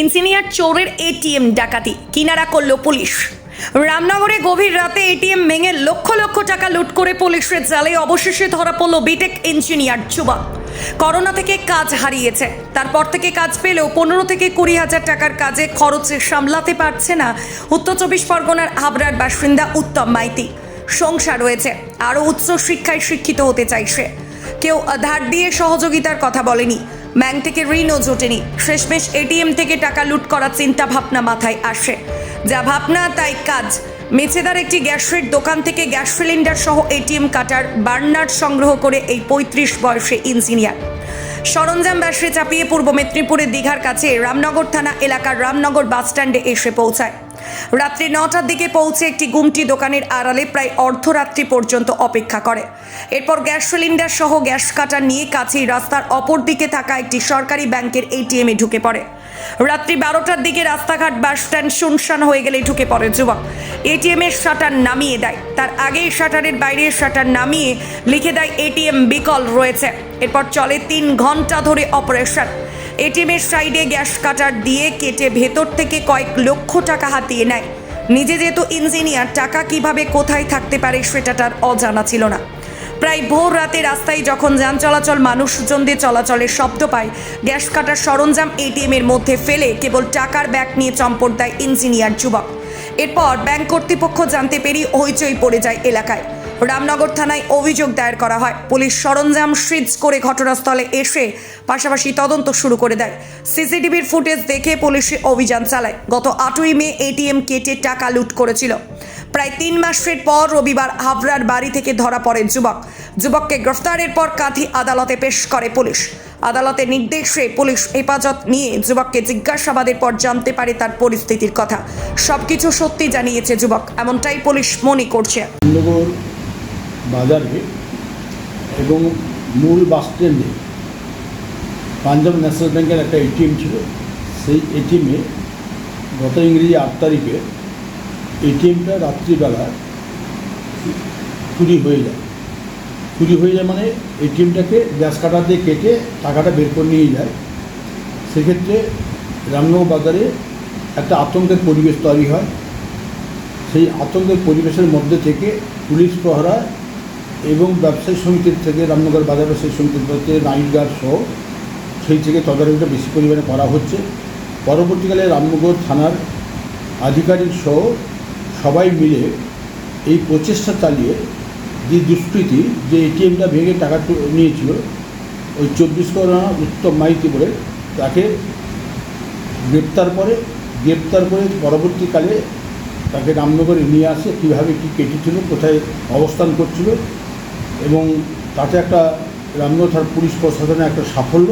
Engineer চোরের ATM ডাকাতি কিনারা করল পুলিশ। রামনগরে গভীর রাতে এটিএম ভেঙে লক্ষ লক্ষ টাকা লুট করে পুলিশের জালে অবশেষে ধরা পড়ল বিটেক ইঞ্জিনিয়ার যুবক। করোনা থেকে কাজ হারিয়েছে, তারপর থেকে কাজ পেলেও 15 থেকে 20 হাজার টাকার কাজে খরচে সামলাতে পারছে না উত্তর 24 পরগনার হাবড়ার বাসিন্দা উত্তম মাইতি। সংসার রয়েছে, আরও উচ্চ শিক্ষায় শিক্ষিত হতে চাইছে। কেউ ধার দিয়ে সহযোগিতার কথা বলেনি, ব্যাংক থেকে ঋণও জোটেনি। শেষমেশ এটিএম থেকে টাকা লুট করার চিন্তা ভাবনা মাথায় আসে। যা ভাবনা তাই কাজ। মেছেদার একটি গ্যাসের দোকান থেকে গ্যাস সিলিন্ডার সহ এটিএম কাটার বার্নার সংগ্রহ করে এই 35 বয়সে ইঞ্জিনিয়ার সরঞ্জাম ব্যাসে চাপিয়ে পূর্ব মেদিনীপুরের দীঘার কাছে রামনগর থানা এলাকার রামনগর বাসস্ট্যান্ডে এসে পৌঁছায়। রাত্রি 9টার দিকে পৌঁছে একটি গুমটি দোকানের আড়ালে প্রায় অর্ধরাত্রি পর্যন্ত অপেক্ষা করে। এরপর গ্যাস সিলিন্ডার সহ গ্যাস কাটার নিয়ে কাছেই রাস্তার অপর দিকে থাকা একটি সরকারি ব্যাংকের এটিএমে ঢুকে পড়ে। রাত্রি 12টার দিকে রাস্তাঘাট বাসস্ট্যান্ড শুনশান হয়ে গেলে ঢুকে পড়ে যুবক। এটিএমের শাটার নামিয়ে দেয়, তার আগেই শাটারের বাইরের শাটার নামিয়ে লিখে দেয় এটিএম বিকল রয়েছে। এরপর চলে 3 ঘন্টা ধরে অপারেশন। এটিএমের সাইডে গ্যাস কাটার দিয়ে কেটে ভেতর থেকে কয়েক লক্ষ টাকা হাতিয়ে নেয়। নিজে যেহেতু ইঞ্জিনিয়ার, টাকা কিভাবে কোথায় থাকতে পারে সেটা তার অজানা ছিল না। প্রায় ভোর রাতে রাস্তায় যখন যান চলাচল মানুষজন দিয়ে চলাচলের শব্দ পায়, গ্যাস কাটার সরঞ্জাম এটিএমের মধ্যে ফেলে কেবল টাকার ব্যাগ নিয়ে চম্পট দেয় ইঞ্জিনিয়ার যুবক। এরপর ব্যাংক কর্তৃপক্ষ জানতে পেরিয়ে হইচই পড়ে যায় এলাকায়। রামনগর থানায় অভিযোগ দায়ের করা হয়। পুলিশ সরঞ্জাম সিজ করে ঘটনাস্থলে এসে পাশাপাশি তদন্ত শুরু করে দেয়। সিসিটিভির ফুটেজ দেখে পুলিশ অভিযান চালায়। গত 8ই মে এটিএম কেটে টাকা লুট করেছিল। প্রায় 3 মাসের পর রবিবার হাবড়ার বাড়ি থেকে ধরা পড়ে যুবক। যুবককে গ্রেফতারের পর কাঁথি আদালতে পেশ করে পুলিশ। আদালতের নির্দেশে পুলিশ হেফাজত নিয়ে যুবককে জিজ্ঞাসাবাদের পর জানতে পারে তার পরিস্থিতির কথা। সবকিছু সত্যি জানিয়েছে যুবক, এমনটাই পুলিশ মনে করছে। বাজারে এবং মূল বাস স্ট্যান্ডে পাঞ্জাব ন্যাশনাল ব্যাংকের একটা এটিএম ছিল। সেই এটিএমে গত ইংরেজি 8 তারিখে এটিএমটা রাত্রিবেলা চুরি হয়ে যায়। চুরি হয়ে যায় মানে এটিএমটাকে গ্যাস কাটার দিয়ে কেটে টাকাটা বের করে নিয়ে যায়। সেক্ষেত্রে রামনগর বাজারে একটা আতঙ্কের পরিবেশ তৈরি হয়। সেই আতঙ্কের পরিবেশের মধ্যে থেকে পুলিশ প্রহরা এবং ব্যবসায়ী সমিতির থেকে রামনগর বাজার ব্যবসায়ী সমিতির থেকে নাইট গার্ড সহ সেই থেকে তদারকিটা বেশি পরিমাণে করা হচ্ছে। পরবর্তীকালে রামনগর থানার আধিকারিক সহ সবাই মিলে এই প্রচেষ্টা চালিয়ে যে দুষ্কৃতী যে এটিএমটা ভেঙে টাকা নিয়েছিল, ওই 24 পরগনা উত্তম মাইতি বলে তাকে গ্রেপ্তার করে পরবর্তীকালে তাকে রামনগরে নিয়ে আসে। কীভাবে কী কেটেছিল, কোথায় অবস্থান করছিল, এবং তাতে একটা রামনগর থানার পুলিশ প্রশাসনের একটা সাফল্য।